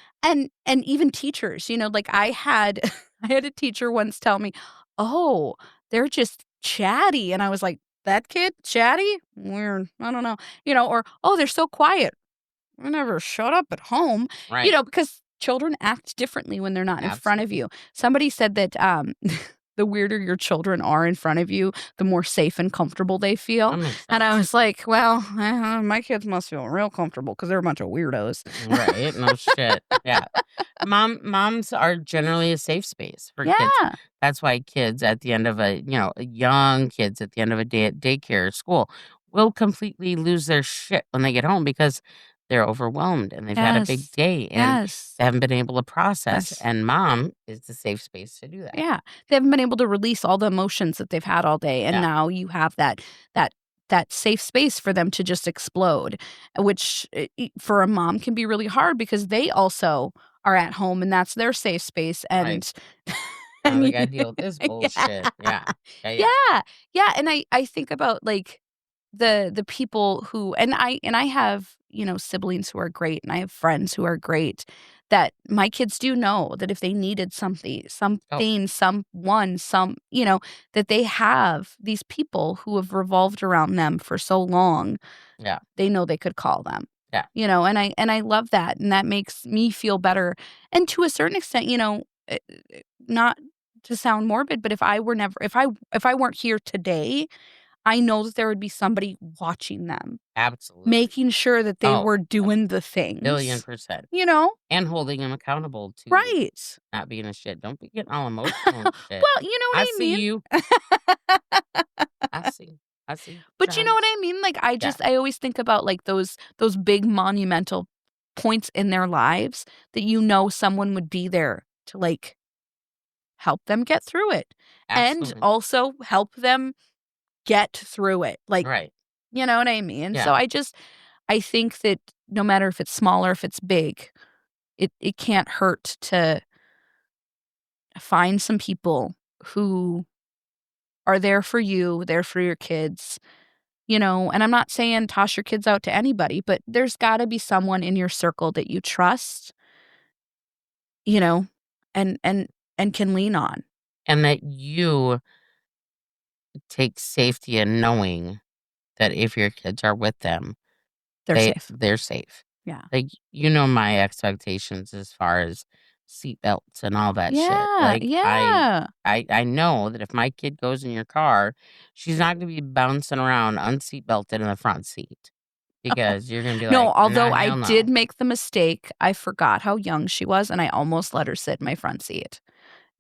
And even teachers, like, I had I had a teacher once tell me, "Oh, they're just chatty." And I was like, "That kid? Chatty? Weird. I don't know." Or, "Oh, they're so quiet. I never shut up at home," Right. because children act differently when they're not in front of Absolutely. you. Somebody said that the weirder your children are in front of you, the more safe and comfortable they feel. That makes And I sense. was like, well, my kids must feel real comfortable because they're a bunch of weirdos. Right. No shit. Yeah. Moms are generally a safe space for kids. Yeah. That's why kids at the end of young kids at the end of a day at daycare or school will completely lose their shit when they get home because they're overwhelmed and they've had a big Yes. day and Yes. they haven't been able to process. Yes. And mom is the safe space to do that. Yeah. They haven't been able to release all the emotions that they've had all day, and Yeah. now you have that that safe space for them to just explode, which for a mom can be really hard because they also are at home and that's their safe space. Right. And Now and they you, gotta deal with this yeah. bullshit. Yeah. Yeah. Yeah. Yeah. Yeah, and I think about, like, the people who, and I have, siblings who are great, and I have friends who are great, that my kids do know that if they needed Oh, someone, that they have these people who have revolved around them for so long, yeah. they know they could call them. Yeah. And I love that, and that makes me feel better. And to a certain extent, not to sound morbid, but if I weren't here today, I know that there would be somebody watching them, Absolutely. making sure that they Oh, were a doing the billion things, percent. you know? And holding him accountable to Right. not being a shit. Don't be getting all emotional and shit. Well, you know what I I see mean? you. I see. I see. But you know Trying. what I mean? Like, Yeah. I always think about, like, those big monumental points in their lives that someone would be there to, like, help them get through it, and Absolutely. also help them get through it. Like, Right. you know what I mean? Yeah. So I think that no matter if it's small or if it's big, it can't hurt to find some people who are there for you, there for your kids, and I'm not saying toss your kids out to anybody, but there's gotta be someone in your circle that you trust, you know, and can lean on. And that you take safety in knowing that if your kids are with them, They're safe. they're safe. Yeah. Like, my expectations as far as seatbelts and all that shit. Yeah, Like, yeah. I know that if my kid goes in your car, she's not gonna be bouncing around unseatbelted in the front seat because you're gonna be No, like, although "Nah, I hell no." did make the mistake, I forgot how young she was, and I almost let her sit in my front seat.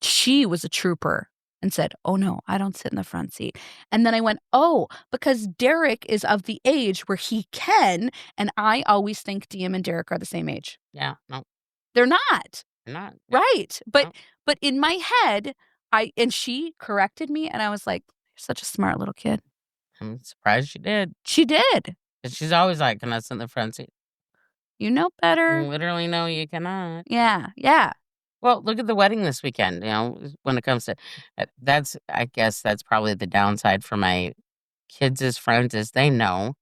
She was a trooper and said, "Oh, no, I don't sit in the front seat." And then I went, "Oh, because Derek is of the age where he can," and I always think Diem and Derek are the same age. Yeah, no, They're not. you're not. Yeah, Right. no, But in my head, and she corrected me, and I was like, "You're such a smart little kid." I'm surprised you did. She did. 'Cause she's always like, "Can I sit in the front seat?" You know better. Literally, no, you cannot. Yeah, yeah. Well, look at the wedding this weekend, when it comes to I guess that's probably the downside for my kids' friends is they know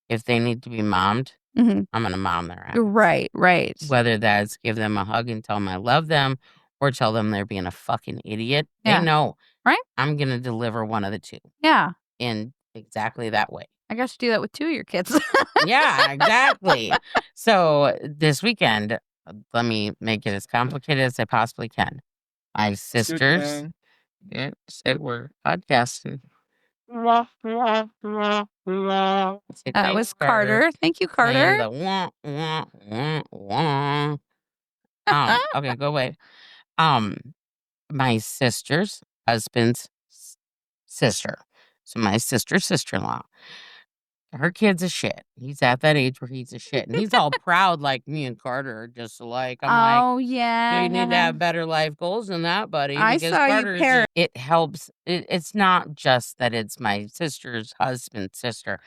if they need to be mommed, Mhm. I'm gonna mom their ass. Right, right. Whether that's give them a hug and tell them I love them or tell them they're being a fucking idiot, they Yeah. know Right? I'm gonna deliver one of the 2 Yeah. in exactly that way. I got to do that with 2 of your kids. Yeah, exactly. So, this weekend, let me make it as complicated as I possibly can. My sisters yeah, say we're podcasting. Say That thanks, was Carter. Carter. Thank you, And Carter. the wah, wah, wah, wah. Okay, go away. Um, my sister's husband's sister. So my sister-in-law her kid's a shit. He's at that age where he's a shit, and he's all proud like me and Carter are just alike. I'm like, Oh, you yeah. need to have better life goals than that, buddy, I because saw you Carter's parent. it helps. It's not just that it's my sister's husband's sister.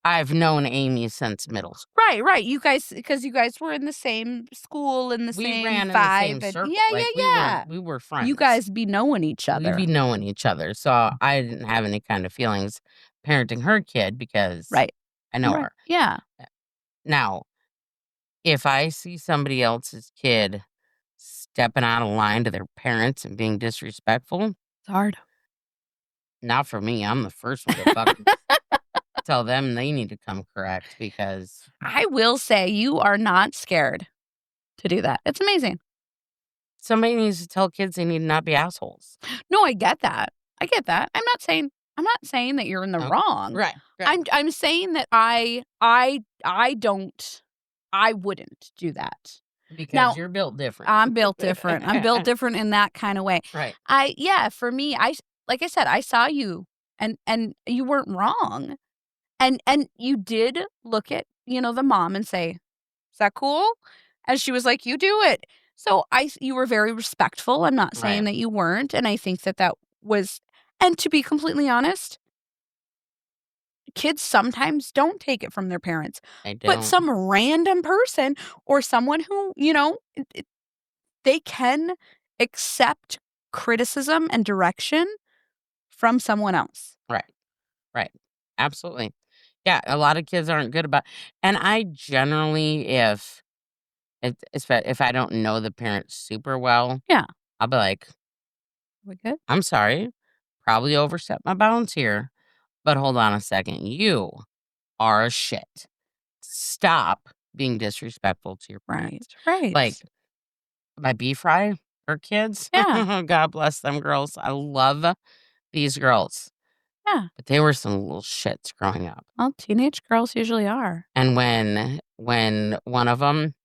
I've known Amy since middle school. Right. You guys, because you guys were in the same school, in the We same ran in the same vibe, and circle. yeah. We were friends. You guys be knowing each We'd other. be knowing each other. So I didn't have any kind of feelings parenting her kid because Right. I know Right. her. Yeah. Now, if I see somebody else's kid stepping out of line to their parents and being disrespectful, It's hard. not for me. I'm the first one to fucking tell them they need to come correct because I will say you are not scared to do that. It's amazing. somebody needs to tell kids they need to not be assholes. No, I get that. I'm not saying that you're in the wrong. Right. I'm saying that I wouldn't do that. Because Now, you're built different. I'm built different. I'm built different in that kind of way. Right. For me, like I said, I saw you and you weren't wrong. And you did look at, the mom and say, "Is that cool?" And she was like, "You do it." So you were very respectful. I'm not saying Right. that you weren't. And I think that was, and to be completely honest, kids sometimes don't take it from their parents. I don't. But some random person or someone who, they can accept criticism and direction from someone else. Right. Absolutely. Yeah, a lot of kids aren't good about, and I generally, if I don't know the parent super well, Yeah. I'll be like, We good? I'm sorry, probably overstepped my bounds here, but hold on a second. You are a shit. Stop being disrespectful to your parents. Right. Like my beef fry, her kids. Yeah. God bless them girls. I love these girls. Yeah. But they were some little shits growing up. Well, teenage girls usually are. And when one of them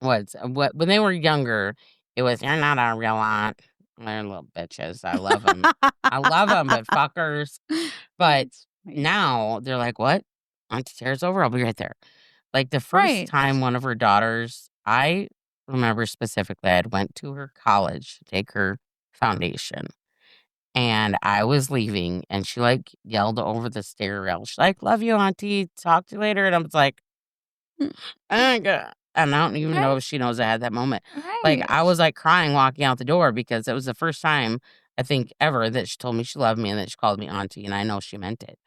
was when they were younger, it was, "You're not a real aunt." They're little bitches. I love them. I love them, but fuckers. But now they're like, "What? Auntie Tara's over. I'll be right there." Like the first Right. time one of her daughters, I remember specifically, I had went to her college to take her foundation. And I was leaving, and she, like, yelled over the stair rail. She's like, "Love you, auntie. Talk to you later." And I was like, Mm. "Oh god." And I don't even know Right. if she knows I had that moment. Like, I Right. was, like, crying walking out the door because it was the first time, I think, ever that she told me she loved me and that she called me auntie, and I know she meant it.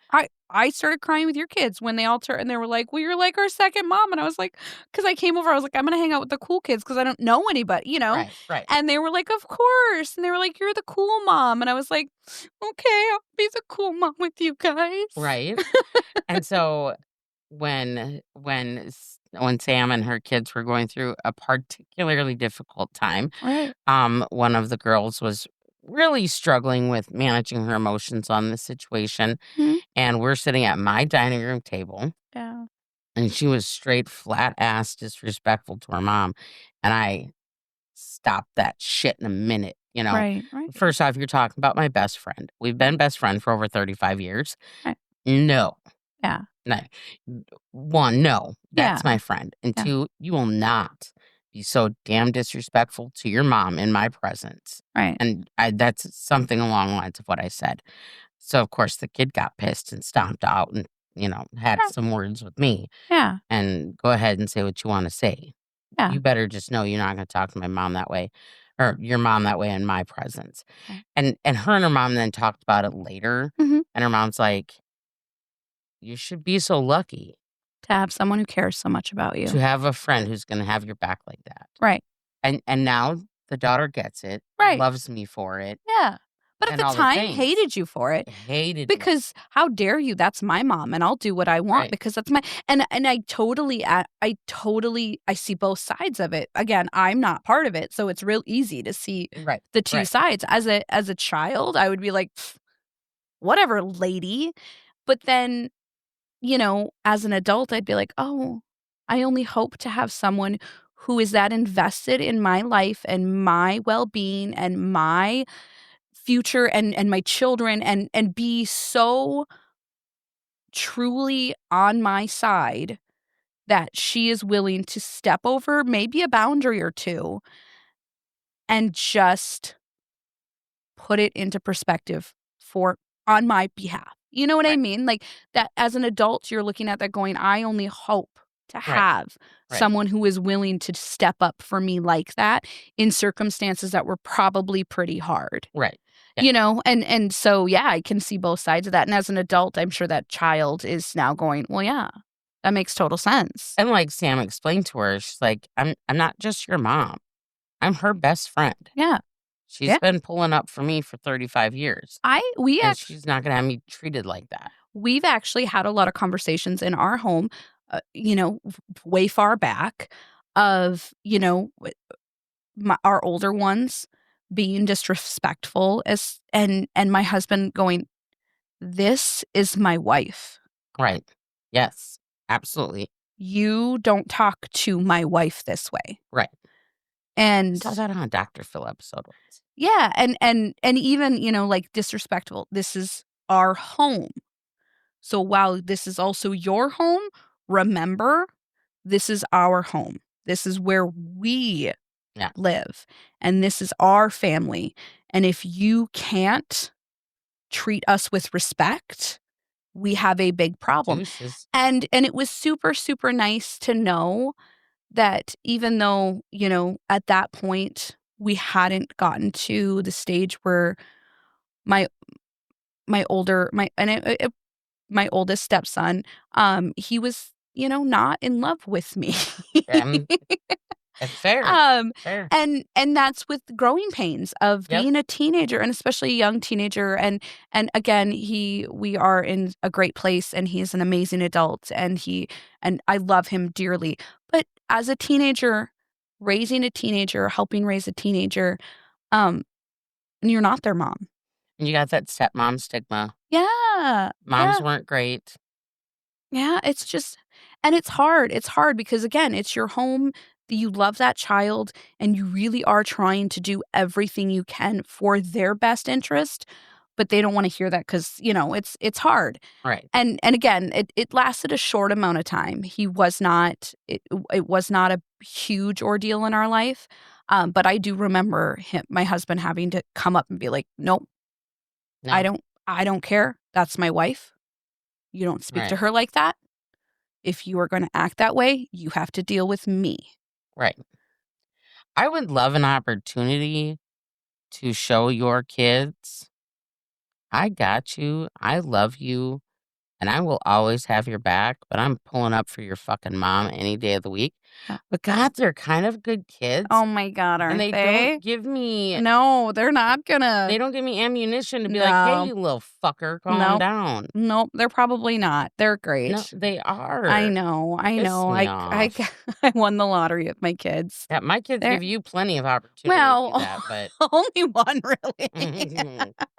I started crying with your kids when they all turned and they were like, "Well, you're like our second mom." And I was like, because I came over, I was like, "I'm gonna hang out with the cool kids because I don't know anybody, you know?" Right. And they were like, "Of course." And they were like, "You're the cool mom." And I was like, "Okay, I'll be the cool mom with you guys." Right. And so when Sam and her kids were going through a particularly difficult time, Right. one of the girls was really struggling with managing her emotions on the situation. Mhm. And we're sitting at my dining room table, Yeah. and she was straight flat ass disrespectful to her mom. And I stopped that shit in a minute. Right. First off, you're talking about my best friend. We've been best friends for over 35 years. Right. No. Yeah. No. One, no, that's Yeah. my friend. And Yeah. two, you will not be so damn disrespectful to your mom in my presence. Right. And that's something along the lines of what I said. So, of course, the kid got pissed and stomped out and, had Yeah. some words with me. Yeah. And go ahead and say what you want to say. Yeah. You better just know you're not going to talk to my mom that way or your mom that way in my presence. Right. And her and her mom then talked about it later. Mhm. And her mom's like, you should be so lucky To have someone who cares so much about you. to have a friend who's going to have your back like that. Right. And now the daughter gets it, Right. loves me for it, Yeah. But at and the all the time, things. hated you for it. hated me. Because how dare you? That's my mom, and I'll do what I want Right. because that's my and I totally I see both sides of it. Again, I'm not part of it, so it's real easy to see Right. the two Right. sides. As a child, I would be like, "Pfft, whatever, lady. But then, as an adult, I'd be like, oh, I only hope to have someone who is that invested in my life and my well-being and my future and my children and be so truly on my side, that she is willing to step over maybe a boundary or two and just put it into perspective on my behalf. You know what I Right. mean? Like, that as an adult, you're looking at that going, I only hope to Right. have Right. someone who is willing to step up for me like that in circumstances that were probably pretty hard. Right. Yeah. You know, and so, yeah, I can see both sides of that, and as an adult, I'm sure that child is now going, "Well, yeah, that makes total sense." And like Sam explained to her, she's like, I'm not just your mom. I'm her best friend. Yeah, She's yeah. been pulling up for me for 35 years. We And actually she's not gonna have me treated like that. we've actually had a lot of conversations in our home, you know, way far back of, you know, our older ones being disrespectful and my husband going, "This is my wife. Right. Yes. Absolutely. You don't talk to my wife this way." Right. And Saw that on a Dr. Phil episode once. yeah, and even, you know, like, disrespectful. This is our home. So while this is also your home, remember, this is our home. This is where we Yeah. live, and this is our family. And if you can't treat us with respect, we have a big problem. Deuces. And it was super, super nice to know that even though, you know, at that point, we hadn't gotten to the stage where my my older my and it my oldest stepson, he was, you know, not in love with me. Um, it's fair. Um, Fair. and that's with growing pains of Yep. being a teenager, and especially a young teenager, and again, we are in a great place, and he's an amazing adult, and I love him dearly. But as a teenager, raising a teenager, helping raise a teenager, um, and you're not their mom. And you got that stepmom stigma. Yeah. Moms Yeah. weren't great. Yeah, it's just and it's hard. It's hard because again, it's your home, you love that child, and you really are trying to do everything you can for their best interest, but they don't wanna hear that because you know, it's hard. Right. And again, it lasted a short amount of time. He was not it was not a huge ordeal in our life, but I do remember my husband having to come up and be like, "Nope, I No. don't I don't care. That's my wife. You don't speak to Right. her like that. If you are gonna act that way, you have to deal with me." Right. I would love an opportunity to show your kids, I got you. I love you. And I will always have your back, but I'm pulling up for your fucking mom any day of the week. Uh But God, they're kind of good kids, Oh my god, and aren't they don't they? give me No, they're not gonna. ammunition to be like, "Hey, No. you little fucker, calm Nope. down." Nope, they're probably not. They're No, great. they I are. know, I Piss know. me I off. I won the lottery with my kids. Yeah, my kids They're give you plenty of opportunity to do well, that, but only one really.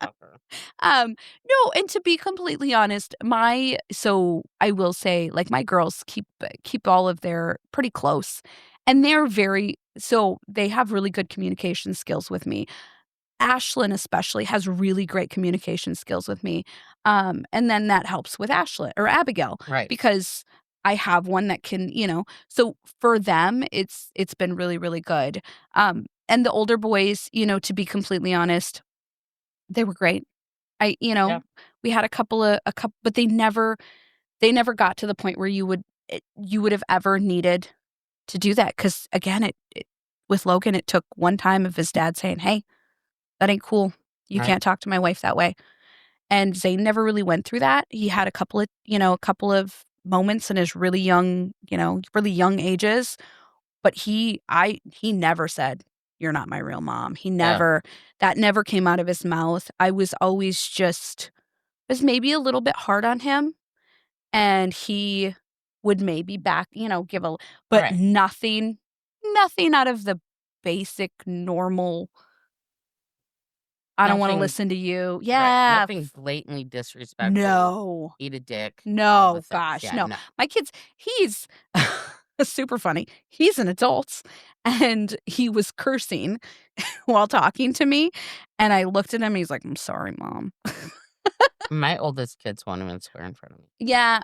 fucker. No, and to be completely honest, I will say, like, my girls keep all of their pretty close, and they have really good communication skills with me. Ashlyn especially has really great communication skills with me, and then that helps with Ashlyn or Abigail Right. because I have one that can, so for them, it's been really, really good. And the older boys, to be completely honest, they were great. I you Yeah. know, we had a couple, but they never got to the point where you would have ever needed to do that. Because again, it with Logan, it took one time of his dad saying, "Hey, that ain't cool. You Right. can't talk to my wife that way." And Zane never really went through that. He had a couple of moments in his really young ages, but he never said, "You're not my real mom." Yeah. That never came out of his mouth. I was always just was maybe a little bit hard on him, and he would maybe give a but Right. nothing out of the basic normal, "I don't wanna Nothing listen to you." right. Yeah, Nothing blatantly disrespectful. no. Eat a dick. All the No, things. gosh, Yeah, no. no. My kids he's super funny. He's an adult, and he was cursing while talking to me, and I looked at him, he's like, "I'm sorry, mom." My oldest kids won't even swear in front of me. Yeah,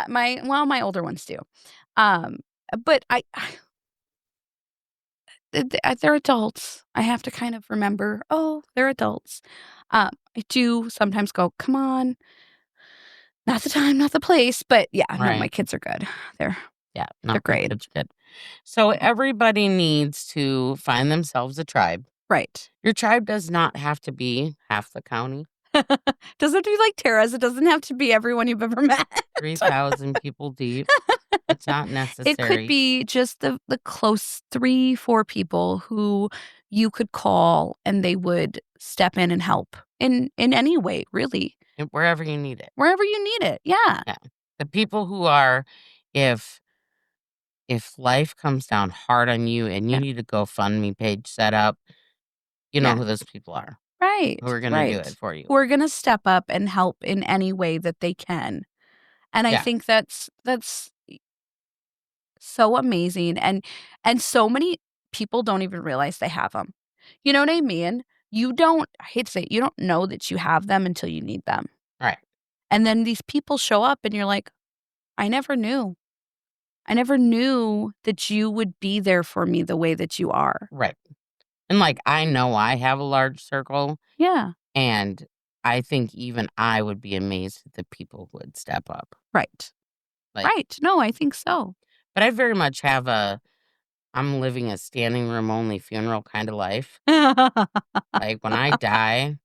my older ones do. Um, but they're adults. I have to kind of remember, "Oh, they're adults." I do sometimes go, "Come on, not the time, not the place," but yeah, no, my Right. kids are good. They're Yeah. they're No, my great. kids are good. So everybody needs to find themselves a tribe. Right. Your tribe does not have to be half the county, Doesn't have to be like Tara's, it doesn't have to be everyone you've ever met. 3,000 people deep. It's not It could necessary. be just the close 3, 4 people who you could call and they would step in and help in any way, really, And wherever you need it. wherever you need it. Yeah. Yeah. The people who are, if life comes down hard on you and you Yeah. need a GoFundMe page set up, you know Yeah. who those people are Right. who are gonna do it Right. for you. Who are gonna step up and help in any way that they can. And I Yeah. think that's so amazing, and so many people don't even realize they have them. You know what I mean? You don't I hate to say it, you don't know that you have them until you need them. Right. And then these people show up and you're like, "I never knew. I never knew that you would be there for me the way that you are." Right. And, like, I know I have a large circle, Yeah. and I think even I would be amazed at the people who would step up. Right. Like, Right. No, I think so. but I very much have I'm living a standing room only funeral kinda life. Like, when I die,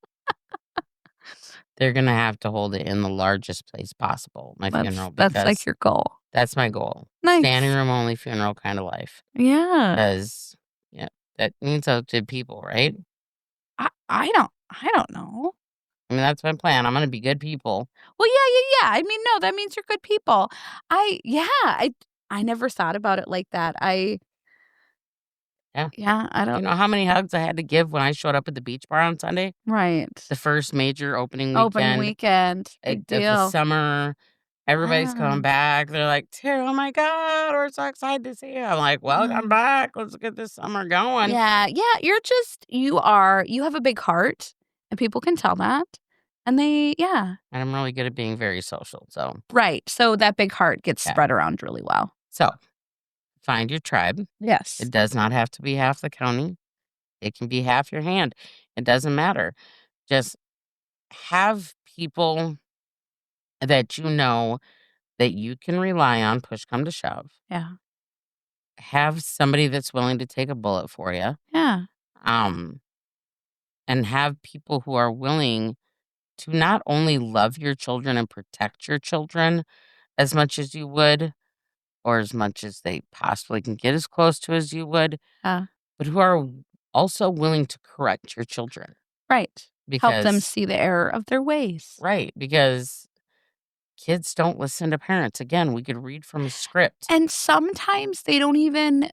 they're gonna have to hold it in the largest place possible, my funeral, That's like because your goal. that's my goal. Standing Nice. room only funeral kinda life. Yeah. 'Cause, yeah, that means out to people, right? I don't know. I mean, that's my plan. I'm gonna be good people. Well, yeah. I mean, no, that means you're good people. I never thought about it like that. Yeah. I You don't know how many hugs I had to give when I showed up at the beach bar on Sunday? right. The first major opening Opening weekend, weekend, big of the deal. summer. Everybody's coming Wow. back. They're like, "Tara, oh my god, we're so excited to see you." I'm like, "Welcome Mm. back. Let's get this summer going." You have a big heart, and people can tell that, and And I'm really good at being very social, so, right, so that big heart gets yeah. spread around really well. So, find your tribe. Yes. It does not have to be half the county. It can be half your hand. It doesn't matter. Just have people that you know that you can rely on, push come to shove. Yeah. Have somebody that's willing to take a bullet for you. Yeah. Um, and have people who are willing to not only love your children and protect your children as much as you would, or as much as they possibly can get as close to as you would, Yeah. but who are also willing to correct your children. Right. Help them Because, see the error of their ways. right, because kids don't listen to parents. Again, we could read from a script. And sometimes they don't even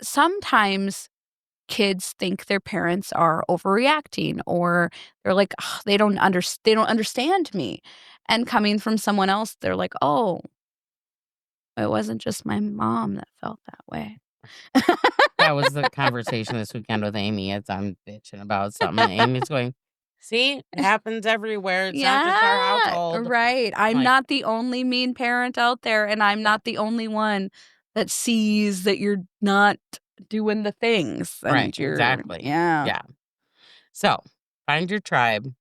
sometimes kids think their parents are overreacting or they're like, "Ugh, they don't understand me." And coming from someone else, they're like, "Oh, it wasn't just my mom that felt that way." That was the conversation this weekend with Amy as I'm bitching about something, and Amy's going, "See, it happens everywhere. It's not just our Yeah, household." right. I'm I'm like, not the only mean parent out there, and I'm not the only one that sees that you're not doing the things right, and you're exactly. yeah, Yeah. So, find your tribe,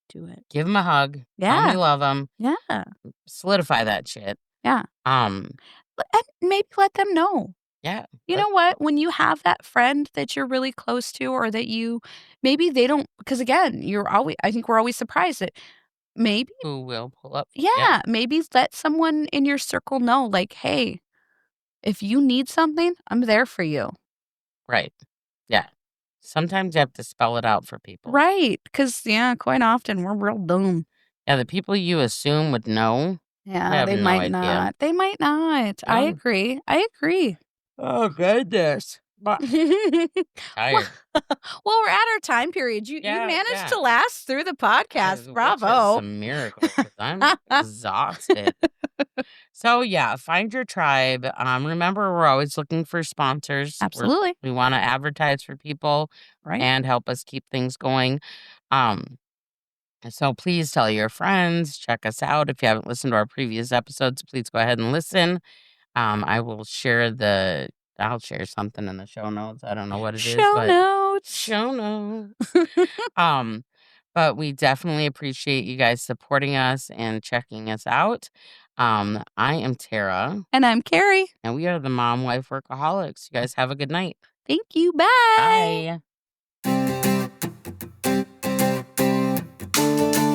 do it. give them a hug, tell 'em Yeah, you love them, yeah, solidify that shit. yeah. Um, And maybe let them know. yeah, You but know what? When you have that friend that you're really close to or that you maybe they don't because again, I think we're always surprised that maybe who will pull up? Yeah, yeah, maybe let someone in your circle know, like, "Hey, if you need something, I'm there for you." right. Yeah. Sometimes you have to spell it out for people. Right? Because yeah, quite often we're real dumb. Yeah, the people you assume would know Yeah, have they no might idea. not. They might not. I No. agree. I agree. Oh, goodness. But Well tired. well, we're at our time period. You Yeah, managed yeah. to last through the podcast. Which is a Bravo. miracle because I'm exhausted. So, yeah, find your tribe. Remember, we're always looking for sponsors. Absolutely. We want to advertise for people Right? and help us keep things going. Um, So please tell your friends, check us out. If you haven't listened to our previous episodes, please go ahead and listen. I will I'll share something in the show notes. I don't know what it is, Show but notes. show notes. But we definitely appreciate you guys supporting us and checking us out. I am Tara, And I'm Carrie. and we are the Mom Wife Workaholics. You guys have a good night. Thank you. Bye. Bye.